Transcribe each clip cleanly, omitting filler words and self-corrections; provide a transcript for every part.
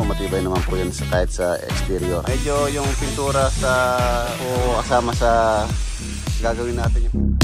Matibay naman po yun kahit sa exterior. Medyo yung pintura sa o kasama sa gagawin natin yung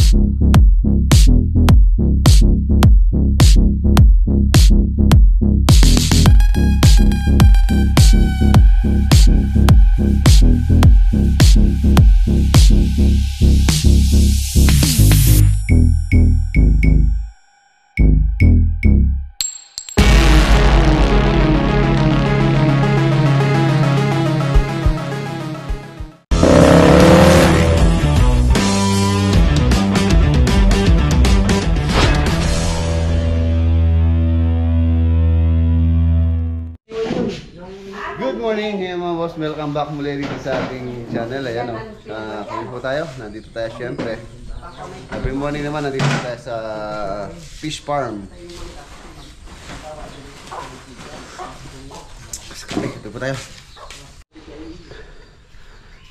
mga boss, welcome back muli dito sa ating channel. Ayan o, kami po tayo, nandito tayo syempre. Every morning naman, nandito tayo sa fish farm. Ito po tayo.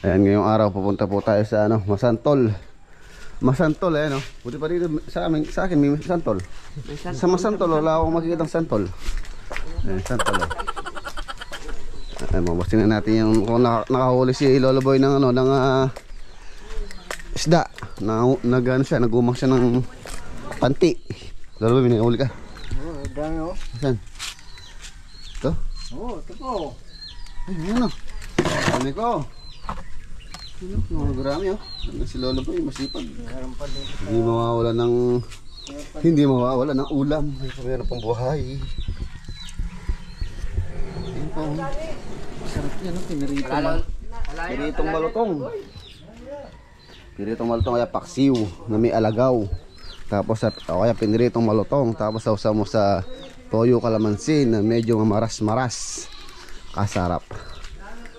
Ayan, ngayong araw pupunta po tayo sa Masantol. Masantol, ayan o. Buti pa dito sa akin may Masantol. Sa Masantol, wala akong makikita ng Santol. Ayan, Santol o. Ay, mabusin na natin yung kung nakahuli si Lolo Boy ng ng isda. Nagano siya, nagumang siya ng panti. Lolo Boy, may nakahuli ka? Oo, dami oh. Saan? Ito? Oo, ito po. Ay, ano? Dami ko. Marami oh. Si Lolo Boy, masipag. Hindi mawawala ng ulam. Mayroon pang buhay. Ayun po. Sarap yan, piritong malutong. Piritong malutong kaya paksiw na may alagaw. Tapos kaya piniritong malutong. Tapos sausaw mo sa toyo kalamansi na medyo maras-maras. Kasarap.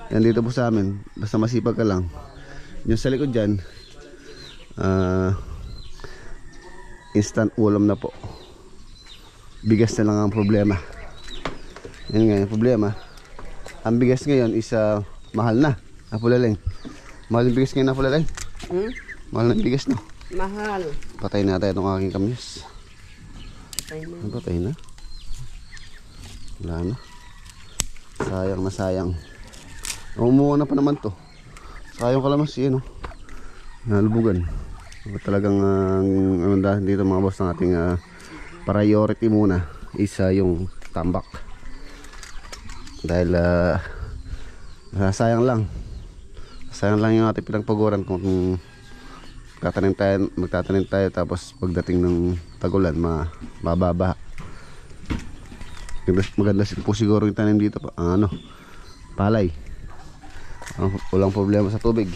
Yan dito po sa amin. Basta masipag ka lang. Yung sa likod dyan, instant ulam na po. Bigas na lang ang problema. Yan nga yung problema. Ang bigas ngayon is mahal na. Apulaleng. Mahal yung bigas ngayon, Apulaleng. Mahal na yung bigas, no? Mahal. Patay na tayo itong aking kamyas. Patay na. Wala na. Sayang na sayang. Umuha na pa naman to. Sayang kalamansi, no? Nalubugan. Talagang dahil dito mga boss ng ating priority muna is yung tambak. Dahil sayang lang yung ating pinagpaguran kung magtatanim tayo tapos pagdating ng tagulan mababa. Maganda po siguro yung tanim dito palay. Walang problema sa tubig.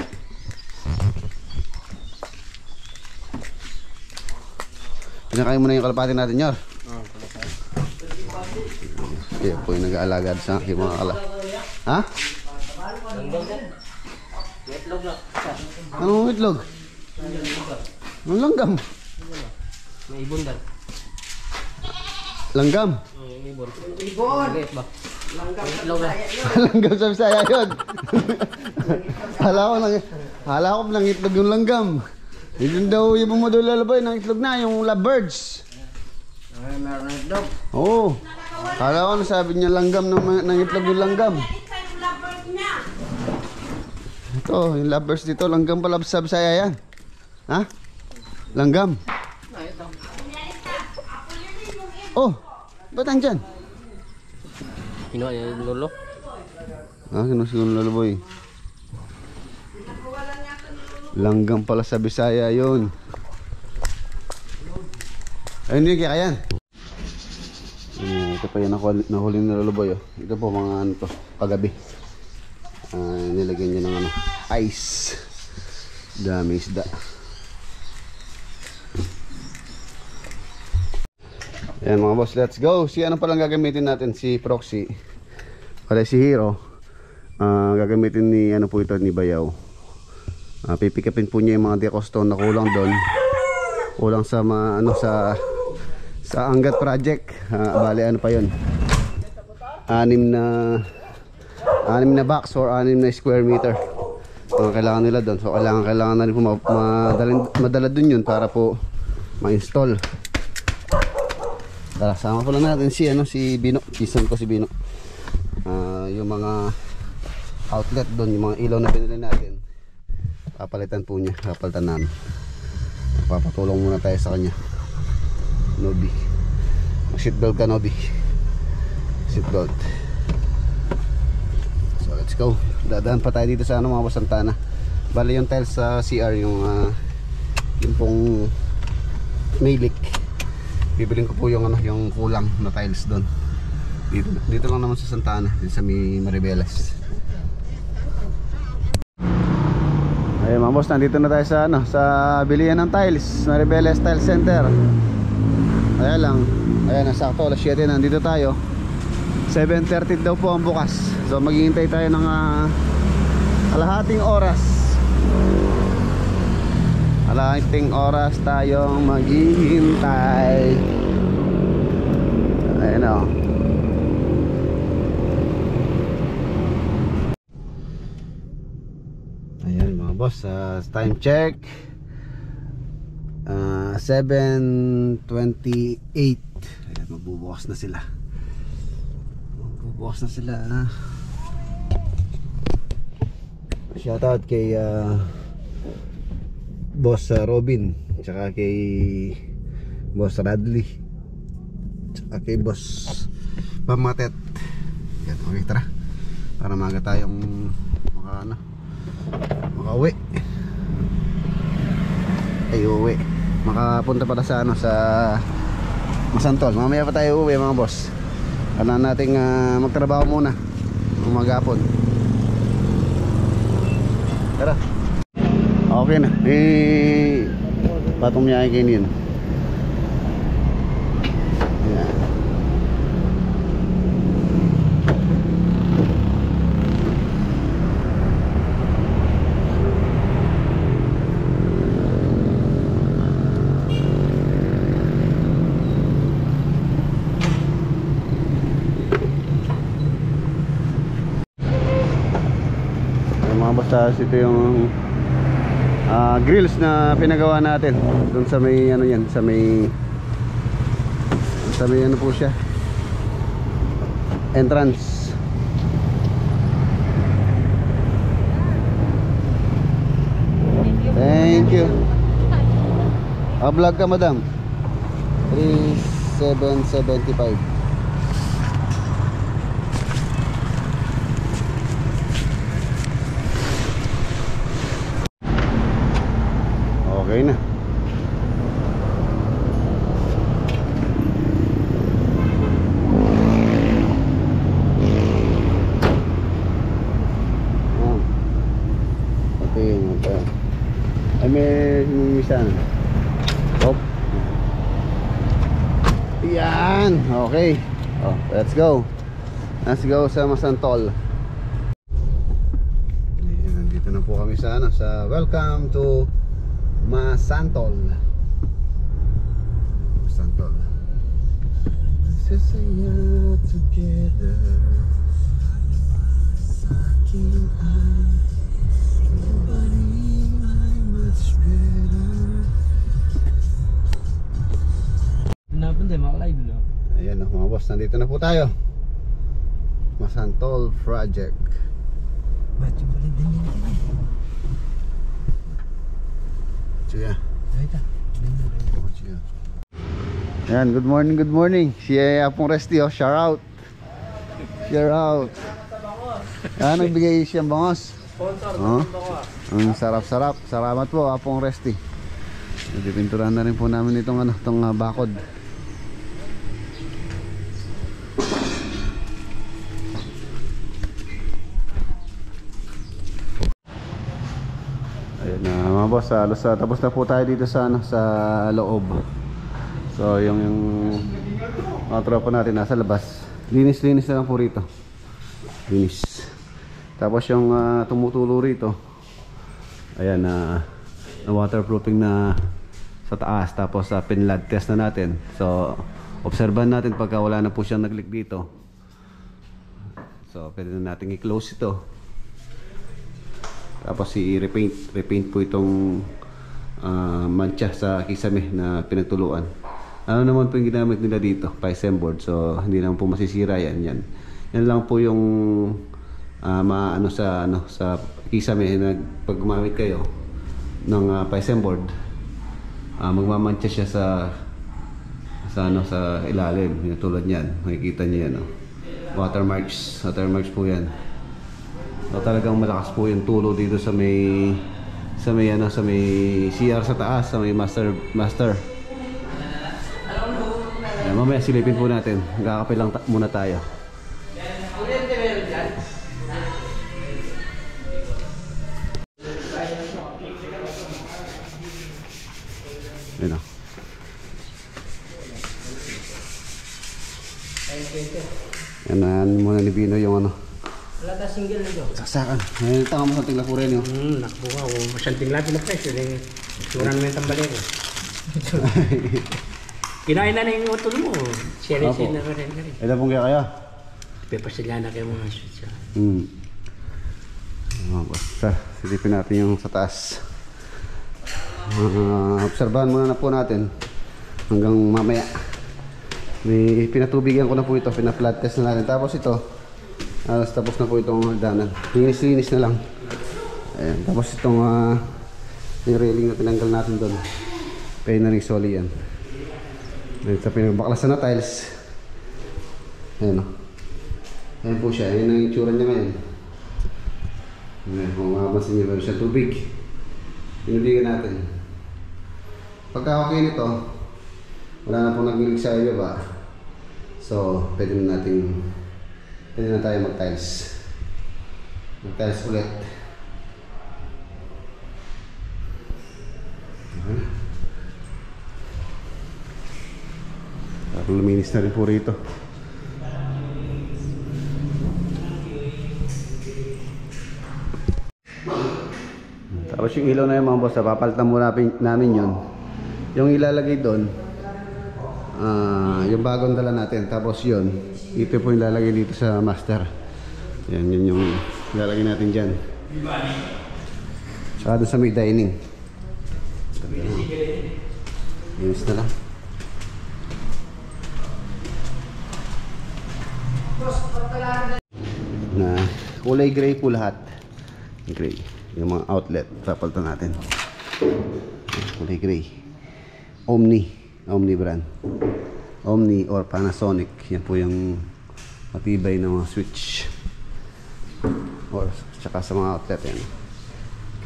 Pinakain mo na yung kalapati natin, Yor. Kaya po yung nag-aalagad sa aking mga kala. Ha? Itlog na. Anong itlog? Anong langgam? May ibon dal. Langgam? Ibon. Ibon! Ba? Langgam itlog na. Langgam sa Bisaya yun. Hala ko ng itlog yung langgam. Yun daw yung mo daw lalabay ng itlog na, yung lovebirds. Meron na itlog. Oo. Hala ko sabi niya langgam ng itlog yung langgam. Ito, yung lovebirds dito, langgam pala sa Bisaya yan. Ha? Langgam. Oh, ba't andyan? Kinuha yung lolo. Kinuha yung Lolo Boy. Langgam pala sa Bisaya yun. Ayun yung kaya yan. Ito pa yung nahuli ni Lolo Boy. Ito po mga paggabi. Nilagyan niya ng ice. Dami isda. Ayan mga boss, let's go. Si ano palang gagamitin natin? Si Proxy. Wala si Hero. Gagamitin ni ano po ito, ni Bayaw. Pipikapin po niya yung mga decostone na kulang doon. Kulang sa sa Angat project. Bali ano pa yun? 6 na box or 6 na square meter. Kailangan nila doon. So kailangan na rin po madala doon yun para po ma-install. Tara, sama po lang natin si Bino. Pisan ko si Bino. Yung mga outlet doon, yung mga ilaw na pinili natin, papalitan po niya, papalitan namin. Papatulong muna tayo sa kanya. Nobi, seatbelt ka Nobi, seatbelt. So let's go. Dadaan pa tayo dito sa mga Santana. Bali yung tiles sa CR, yung pong may leak. Bibiling ko po yung kulang na tiles doon. Dito lang naman sa Santana, dito sa Maribeles. Ayun mga boss, nandito na tayo sa bilihan ng tiles, Maribeles Tile Center. Ayan, nasakto alas 7 nandito tayo. 7:30 daw po ang bukas. So maghihintay tayo ng kalahating oras. Kalahating oras tayong maghihintay. Ayan o. Ayan mga boss, time check 7:28. Ayan, magbubukas na sila. Shoutout kay Boss Robin, tsaka kay Boss Radley, tsaka kay Boss Pamatet. Yan, okay, tara. Para maaga tayong makauwi. Uwi. Makapunta pala sa sa Masantol. Mamaya pa tayo uwi mga boss. Kailangan nating magtrabaho muna umagapon. Tara. Okay na. Patong niya ay kainin. Ayan. Ito yung grills na pinagawa natin doon sa may sa may po siya, entrance. Thank you. Vlog ka madam. 3775. Okay na. Ay may mimisan. Hop. Yan. Okay. Let's go. Let's go sa Masantol. Nandito na po kami sa welcome to Masantol. Sasaya together. Saking nobody much better. Ayan na mga boss, nandito na po tayo. Masantol project. Ayan, good morning. Si Apong Resty, shout out. Nagbigay siyang bangos. Ang sarap. Salamat po Apong Resty. Dipinturan na rin po namin itong bakod. Ayan na mga boss, tapos na po tayo dito sa loob. So yung Mga tropa natin nasa labas. Linis-linis na lang po rito. Linis. Tapos yung tumutulo rito, ayan na waterproofing na sa taas. Tapos pinlad test na natin. So obserbahan natin pagka wala na po siyang nag-leak dito. So pwede na natin i-close ito. Tapos i-repaint po itong mancha sa kisame na pinagtuluan. Ano naman po yung ginamit nila dito, Paisem board. So hindi naman po masisira yan. Yan lang po yung maano sa kisame na pag gumamit kayo ng Paisem board, magmamantsa siya sa ilalim. Yung tulad niyan, makikita niyo yan, watermarks po yan. So talagang malakas po yung tulo dito sa may CR sa taas, sa may master. Mamaya silipin po natin. Magkakape lang muna tayo. Ayun o. Yan muna ni Bino yung ano. Wala ta single nito. Saksakan. Ngayon tanga mo sa tinglapurin yun. Nakbuka ko. Masyadong lahat na presyo. Suran mo yung tambali ko. Kinain na yung utol mo. Share na rin. Ito pong kaya? Pepasila na kayo mga switch. Basta, silipin natin yung sa taas. Obserbahan muna na po natin hanggang mamaya. May pinatubigan ko na po ito, pina-flat test na natin. Tapos ito, tapos na po itong hagdanan. Linis-linis na lang. Ayan. Tapos itong yung railing na tinanggal natin doon, pay na rin soli yan. Ito pinabaklasan na tiles. Ayan o. Ayan po siya. Ayan ang itsura niya ngayon. Ayan, kung makapansin niyo, meron siya tubig. Pinubigan natin. Pagka okay nito, wala na pong nag-leak sa ibaba. So, pwede na tayo mag-tiles. Mag-tiles ulit. Luminis na rin po rito. Tapos yung ilaw na yun mga boss, papalitan muna namin yun. Yung ilalagay doon, yung bagong dala natin. Tapos yun, ito po yung ilalagay dito sa master. Yan, yun yung ilalagay natin dyan. Saka doon sa may dining. Linis na lang. Na kulay gray po lahat. Gray. Yung mga outlet, papalitan natin. Kulay gray. Omni brand. Omni or Panasonic. Yan po yung matibay na mga switch. Or tsaka sa mga outlet yan.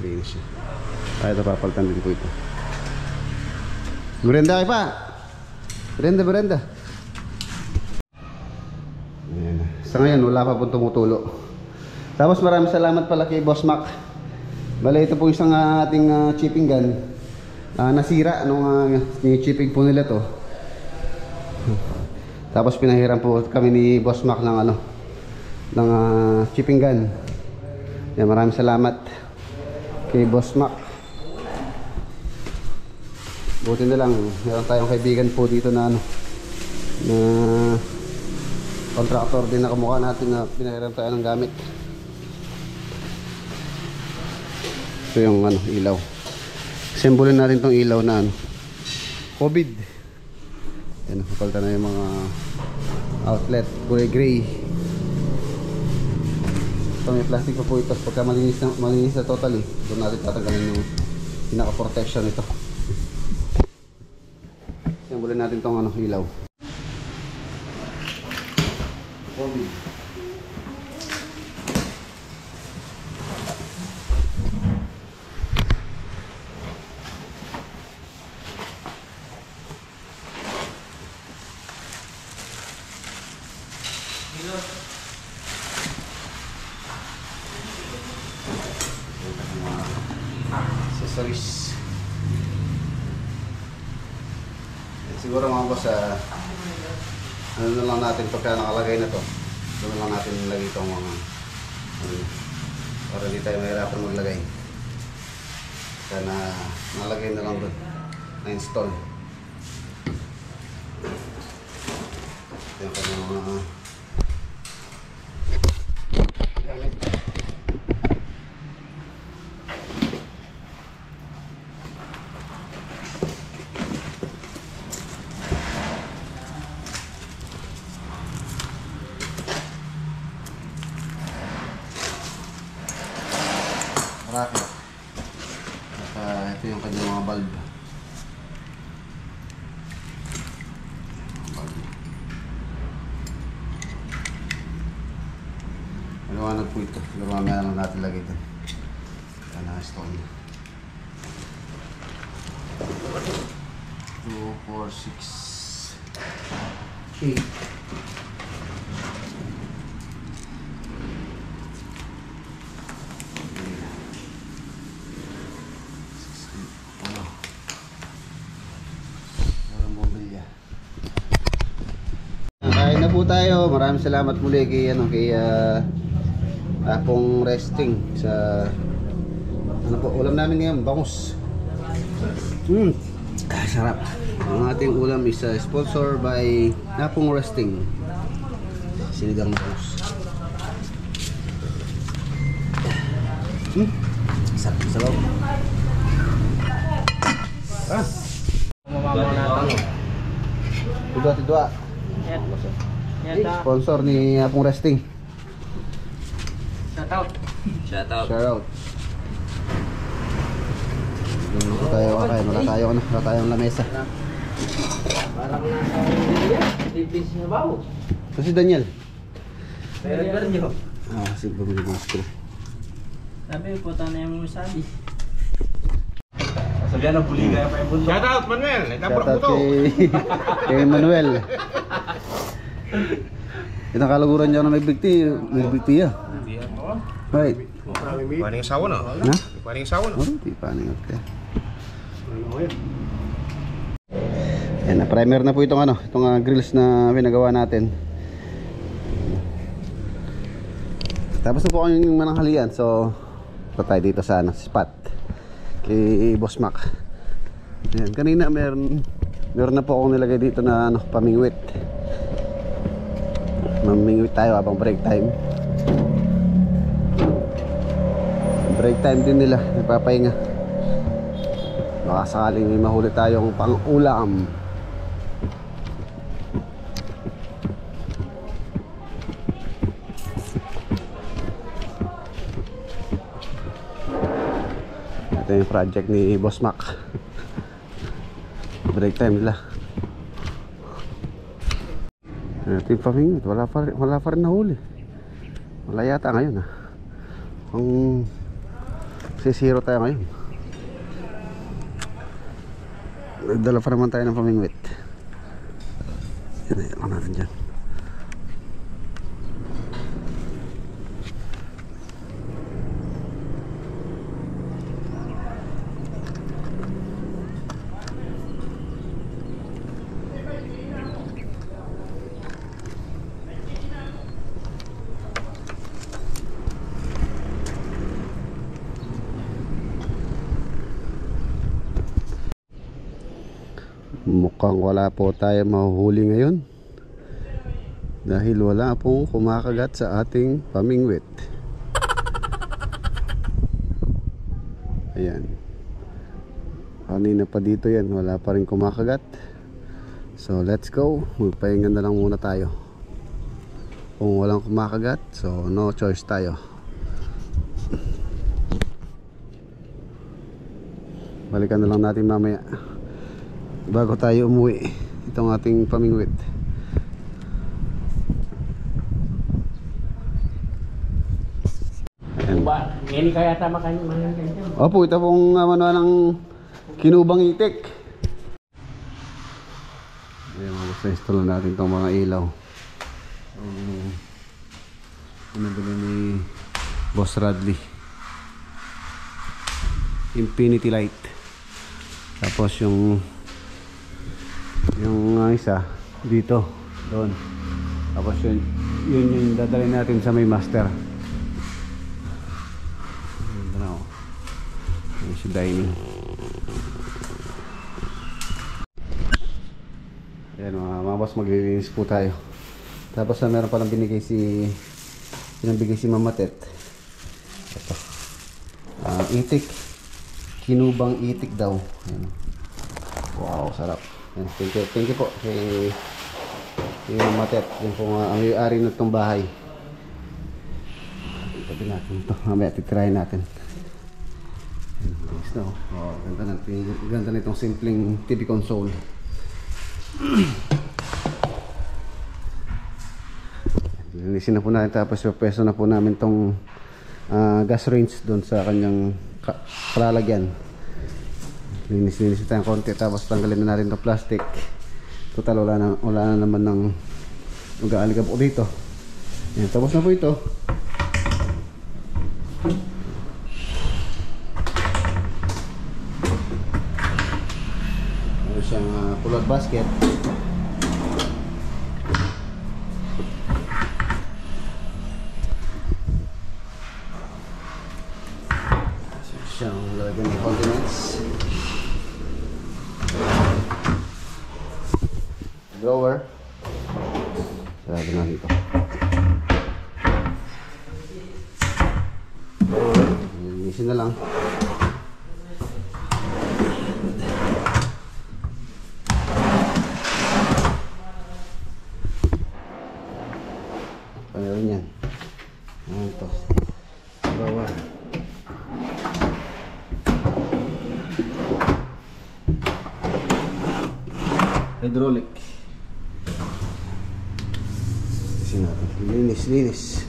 Gray na siya. Kaya ito papalitan din po ito. Berenda kayo pa. Berenda. Ayan. Sa ngayon wala pa pong tumutulo. Tapos maraming salamat pala kay Boss Mac. Bale ito po isang ating chipping gun. Nasira nung chipping po nila to. Tapos pinahiram po kami ni Boss Mac ng chipping gun. Yan, maraming salamat kay Boss Mac. Buti na lang meron tayong kaibigan po dito na na contractor din na kamukha natin na pinahiram tayo ng gamit. Ito yung ilaw. Simbolin natin tong ilaw na COVID. Yan, napalitan na yung mga outlet, kulay gray. Ito may plastic pa po ito. Pagka malinis na totally, doon natin tatanggalin yung pinaka-protection ito. Simbolin natin tong ilaw. COVID. Accessories. Siguro mga boss ano na lang natin pagka nakalagay na to. Doon na lang natin nilagay itong mga para hindi tayo mahirapan maglagay. Kaya nalagay na lang doon. Na-install. Ito yung kanyang mga gamit. Rocket. At ito yung kanyang mga bulb. Maliwanag po ito. Mamaya lang natin lagay ito. Kaya na-install na. 2, 4, 6, 8. Kain na po tayo. Maraming salamat muli kay Apong Resting sa ano po, ulam namin ngayon, bangus. Sarap. Ang ating ulam is sponsor by Apong Resting. Sinigang bangus. Sarap sa loob. Dua. Sponsor ni Apong Resting. Shout out. Dito tayo kakain. Wala tayong lamesa. Parang nasa Philippines na ba? Kasi Daniel. Pero nyo. Kasi bumili ng screw. Sabi, puta na yung sabi. Sabihan ng puliga pa yung bundok. Shout out Manuel! Shout out kay Manuel. Itang kalaguran niya na may bigti ah. Right. Paning asawa na. Na? Paning asawa na. Di paning okay. Yan, na-primer na po itong grills na pinagawa natin. Tapos na po yung mananghalian. So, ito tayo dito sa spot kay Boss Mac. Yan, kanina meron na po akong nilagay dito na pamingwit. Mamingwit tayo habang break time. Break time din nila, nagpapahinga. Baka sakaling may mahuli tayong pang-ulam. Ito yung project ni Boss Mac. Break time nila. Ito yung pamingwit, wala pa rin nahuli. Wala yata ngayon Ang 0 tayo ngayon. Nagdala pa naman tayo ng pamingwit. Yan lang natin dyan. Mukhang wala po tayo mahuhuli ngayon dahil wala pong kumakagat sa ating pamingwit. Ayan, kanina pa dito yan, wala pa rin kumakagat. So let's go, magpahinga na lang muna tayo. Kung walang kumakagat, so no choice tayo. Balikan na lang natin mamaya bago tayo umuwi itong ating pamingwit. Ngayon kaya tama kayo man. Opo, ito pong ng kinubang itik. Ayan, mag-install na natin itong mga ilaw. Nabili ni Boss Radley, Infinity Light. Tapos yung isa dito Doon. Tapos yun yung dadalhin natin sa may master. Ano? Yung si dining. Ayan mga boss, maglilinis po tayo. Tapos meron palang binigay pinabigay si Mama Tet. Ito. Itik. Kinubang itik daw. Ayan. Wow, sarap. Ayan, thank you po kay Mama Tet. Yung po ang may-ari na itong bahay. Itabi natin ito. Mamaya titirahin natin. Nice na oh. Oh, ganda na itong simpleng TV console. Linisin na po natin, tapos peso na po namin tong gas range doon sa kanyang palalagyan. Linis tayong konti, tapos tanggalin na natin itong plastic. Total wala na naman ng mag-aaligab po dito. Ayan, tapos na po ito. Ano siyang pull-out basket. Siyang lalagyan ng condiments. Drawer. Sarado na dito. Linisin na lang. Pangalan yan. Ano ito? Drawer. Hydraulic. Linis.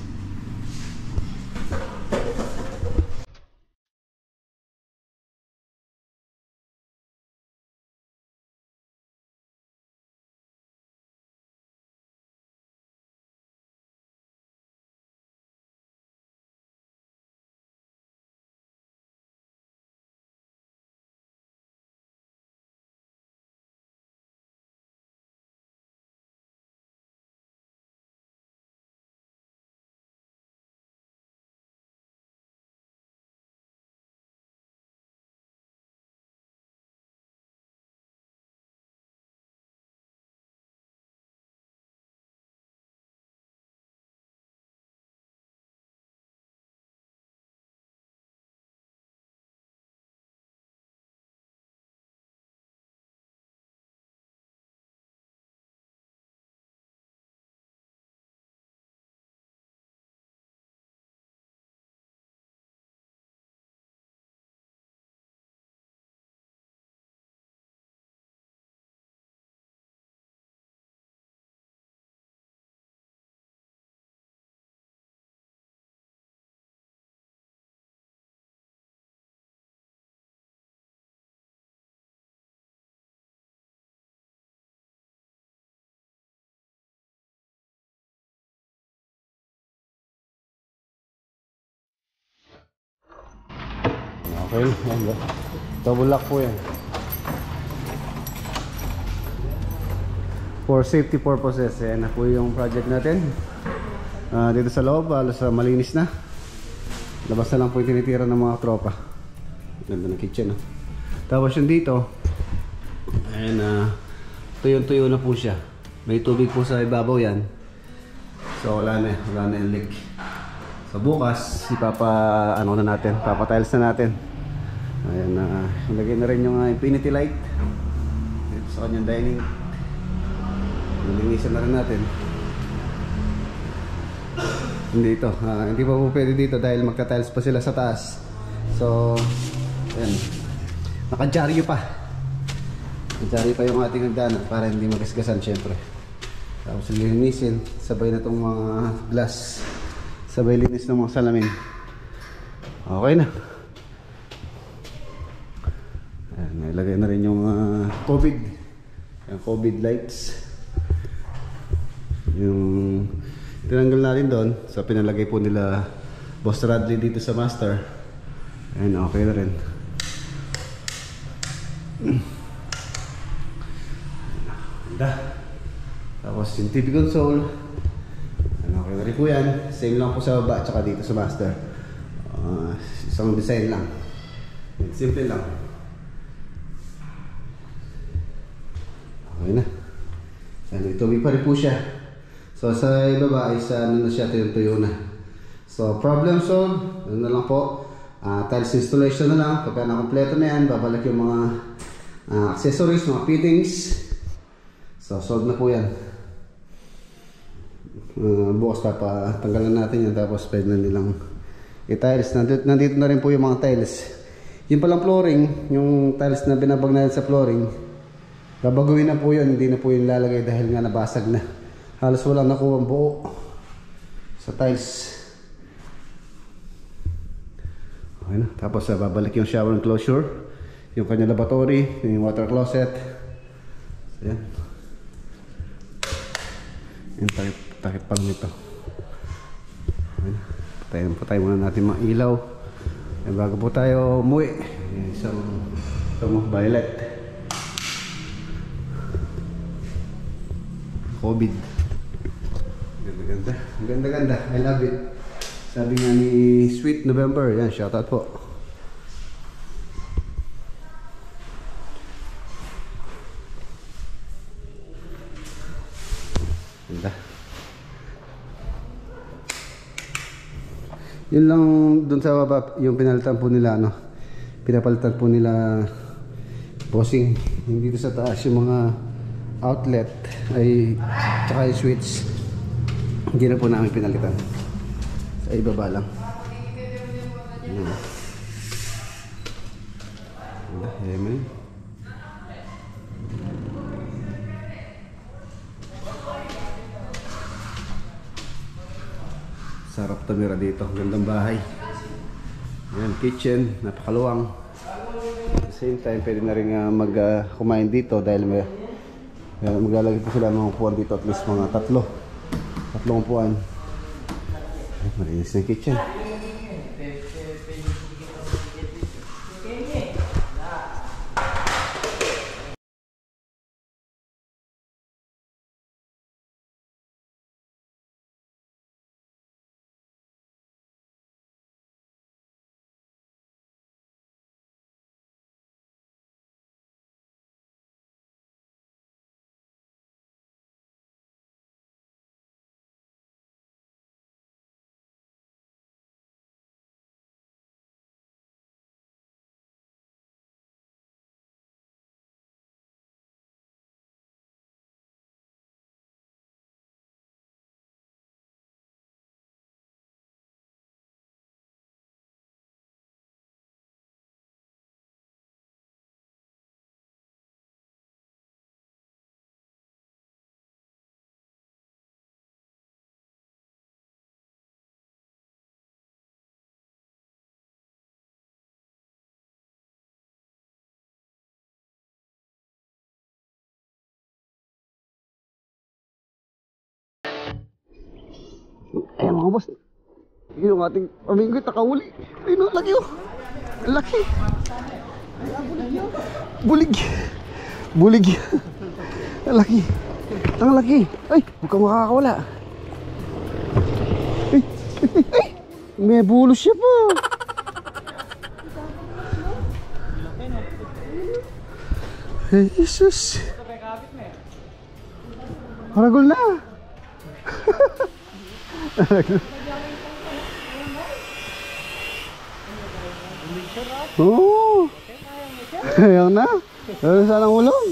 Okay, double lock po yan. For safety purposes, yan na po yung project natin. Dito sa loob, halos malinis na. Labas na lang po yung tinitira ng mga tropa. Ganda ng kitchen, no? Tapos yung dito, ayan, tuyo-tuyo na po siya. May tubig po sa ibabaw yan. So wala na yung leak. So bukas, papatiles na natin. Ayan, ilagay na rin yung infinity light dito sa kanyang dining. Nilinisan na rin natin. Dito, hindi pa po pwede dito dahil magka-tiles pa sila sa taas. So, ayan, naka-dyaryo pa. Naka-dyaryo pa yung ating hagdanan para hindi magasgasan syempre. Tapos lilinisin, sabay na itong mga glass, sabay linis ng mga salamin. Okay na. Ayan, nailagay na rin yung COVID lights. Yung tinanggal natin doon, so pinalagay po nila Boss Radley dito sa master. Ayan, okay na rin. Ganda. Tapos Tapos yung TV console, ano, okay na rin po yan. Same lang po sa baba, tsaka dito sa master. Isang design lang. Simple lang. Okay na. Ano, ituloy pa rin po siya. So sa ibaba ay ano na siya, tuyo na. So problem solved. Ano na lang po. Tiles installation na lang. Pagka nakompleto na yan, babalik yung mga accessories, mga fittings. So solved na po yan. Bukas papatanggalan natin yan. Tapos pwede na nilang i-tiles. Nandito na rin po yung mga tiles. Yung palang flooring, yung tiles na binabag natin sa flooring, babaguhin na po yun. Hindi na po yung lalagay dahil nga nabasag na. Halos walang nakuha ang buo sa tiles. Okay na. Tapos babalik yung shower enclosure, yung kanya lavatory, yung water closet. So, yan. Yung takip pa lang ito. Okay na. Patayin muna natin mga ilaw. Yan, bago po tayo umuwi. Isang violet. COVID. Ganda. I love it. Sabi nga ni Sweet November. Yan, shoutout po. Ganda. Yun lang dun sa baba, yung pinalitan po nila, ano, pinapalitan po nila bossing. Yung dito sa taas, yung mga outlet ay tsaka yung switch, hindi na po namin pinalitan. Sa ibaba lang. Ayan. Sarap tumira dito. Gandang bahay. Ayan, kitchen. Napakaluwang. At the same time, pwede na rin kumain dito dahil maglalagay po sila ng upuan dito. At least mga tatlong upuan. Malinis na yung kitchen. Ayan mga boss, yun yung ating paminggoy, takahuli. Ayun o, laki o. Laki. Bulig. Laki. Ang laki. Ay, huwag kang makakawala. Ay. May bulos siya po. Ay, Jesus. Haragol na. Oo. Ayaw na. Ayaw sana ng ulong.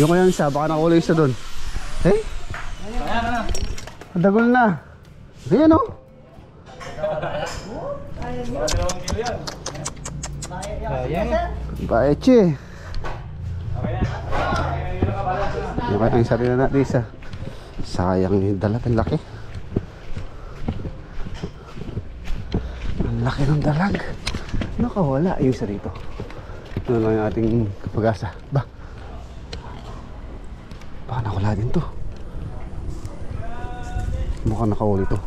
Yung kaya isa, baka nakulay isa doon. Eh? Dagol na. Ayan o. Baeche. Yung kaya ang sarili na natin isa. Sayang yung dalat, ang laki. Ang laki ng dalag. Nakawala yung isa rito. Ito lang yung ating pag-asa. Baka nakawala din to. Mukhang nakawala ito.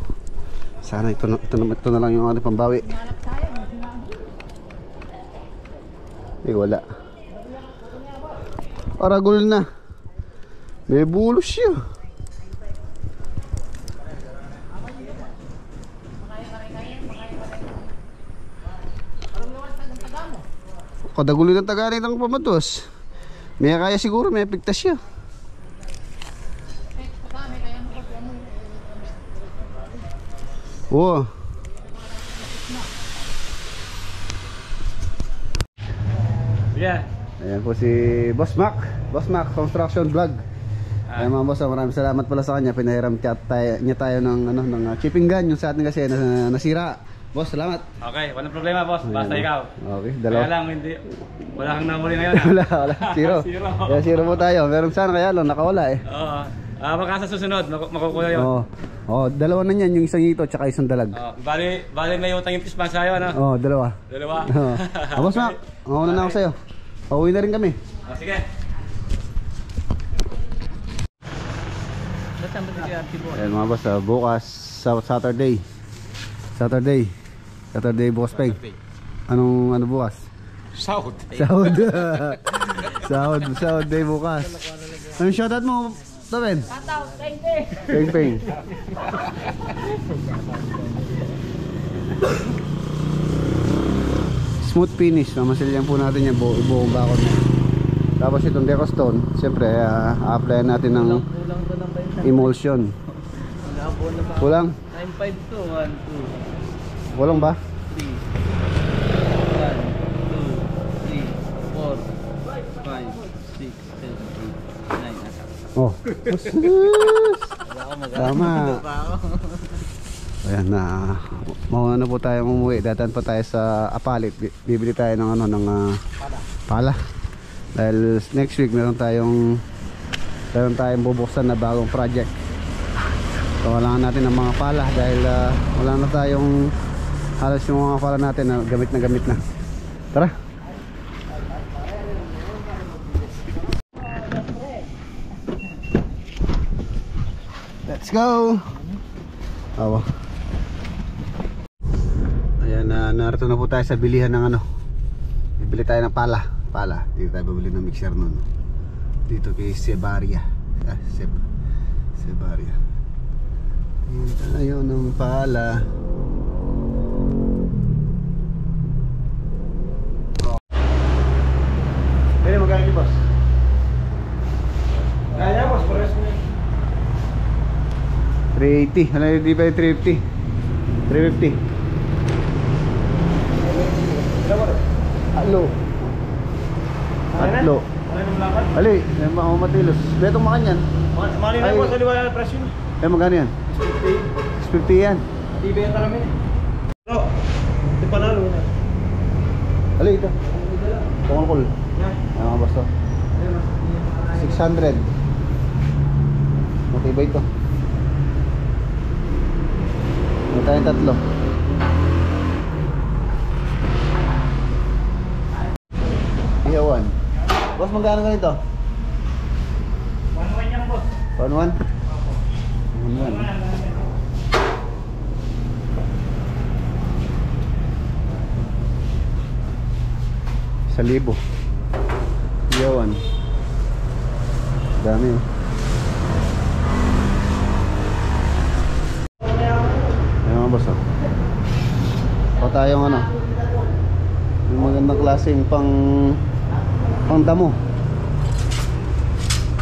Sana ito na lang yung ating pambawi. Eh wala. Aragol na. May bulos siya. Kadagulo ng taganit ang pamatos. May kaya siguro, may pigtas siya. Oo. Yeah. Ayan po si Boss Mac. Boss Mac Construction Vlog. Ayan mga boss, maraming salamat pala sa kanya. Pinahiram niya tayo ng, ng chipping gun. Yung sa atin kasi nasira. Boss, salamat. Okay, walang problema boss, basta ikaw. Okay, dalawa. Kaya lang, hindi, wala kang nahuli ngayon. wala. Zero. Zero. Kaya zero po tayo. Meron sana kaya lang, nakawala eh. Oo. Baka sa susunod, makukuha yun. Oo, dalawa na yan. Yung isang ito, tsaka isang dalag. Bali may utang yung pispan sa'yo, ano? Oo, dalawa. Dalawa? Boss Mac, mauna na ako sa'yo. Pauwi na rin kami. Sige. Ayan mga boss, bukas Saturday bukas pa. Ano bukas? Sahod. Sahod day bukas. Anong shoutout mo, Toben? Shoutout, thank you. Peng. Smooth finish, mamasilyan po natin yan, buong bakod na. Tapos itong decostone, siyempre a-apply natin ng emulsion. Kulang? 952, 1, 2. Kulang ba? 3 1 2 3 4 5 6 7 8 9. Oh. Tama. Ayan na. Mauna na po tayong umuwi. Datan pa tayo sa Apalit. Bibili tayo ng pala. Dahil next week meron tayong bubuksan na bagong project. So kailangan natin ng mga pala dahil wala na tayong halos yung mga pala natin na gamit na. Tara. Let's go. Awa. Ayan, narito na po tayo sa bilihan ng bibili tayo ng pala. Dito tayo bibili ng mixer nun. Dito kay Sebaria. Sebaria. Dito tayo ng pala. Pwede magkano niyo, boss? Kaya boss, pares mo. 380. Ano yung di ba yung 350? 350. Alo. Atlo. Ano yung lakad? Ali, mga matilos. Betong makan yan. Mali na Ay. boss, aliwala na presyo. Magkano yan? 50 yan. Di benta namin eh. Pero, di panalo na. Ali, ito. Pungol-kol. Ayan mga basto. 600. Matibay ito. May tayong tatlo. Ihawan. Boss, magkano ganito? 1-1 yan boss. 1-1? 1-1. Sa libo. Ihawan. Dami oh. Ayan mga boss oh. O tayong yung magandang klaseng pang damo.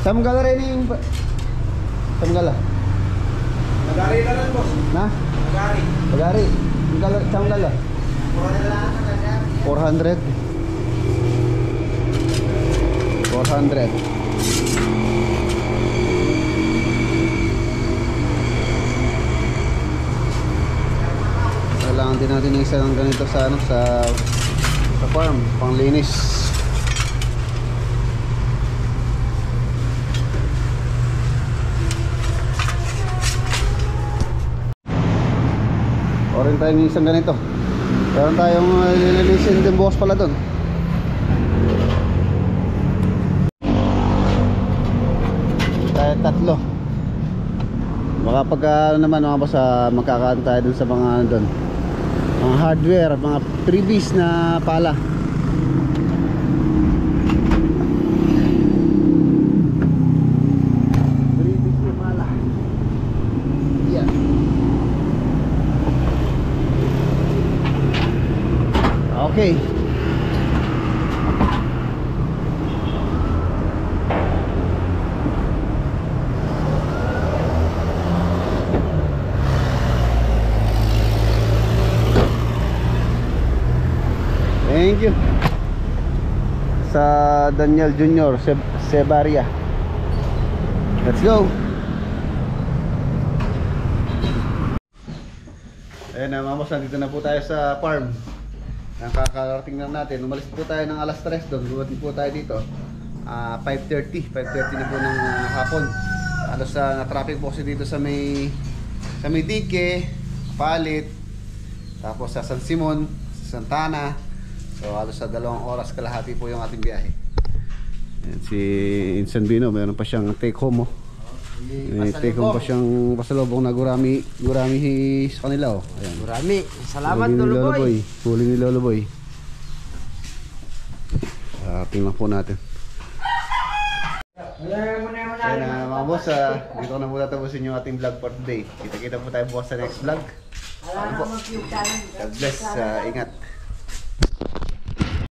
Samgala rin yung Samgala. Nagari na lang boss. Na? Nagari. Pagari. Samgala. 400. 400. Kailangan din natin ng isang ganito sa sa farm, panglinis. O rin tayo ng isang ganito. Meron tayong lilinisin din bukas pala doon. Tayo tatlo. Baka pagka naman mga boss, magkakaan tayo dun sa mga doon, mga hardware, mga freebies na pala. Okay. Thank you sa Daniel Jr. Sebaria. Let's go. Ayan na mga boss, nandito na po tayo sa farm. Ang kakarating lang natin, umalis po tayo ng alas 3 doon. Dumating po tayo dito 5:30 na po ng hapon. Halos na-traffic po kasi dito sa may Dike, Palit, tapos sa San Simon, sa Santana. So halos sa 2 oras kalahati po yung ating biyahe. Ayan, si Insan Bino, mayroon pa siyang take home. May take home pa siyang pasalubong na gurami sa kanila. Ayan. Gurami. Salamat Lolo Boy. Huli ni Lolo Boy. Tingnan po natin. Ayan na mga boss, dito na muna tapusin yung ating vlog for today. Kita-kita po tayo bukas sa next vlog. God bless, ingat.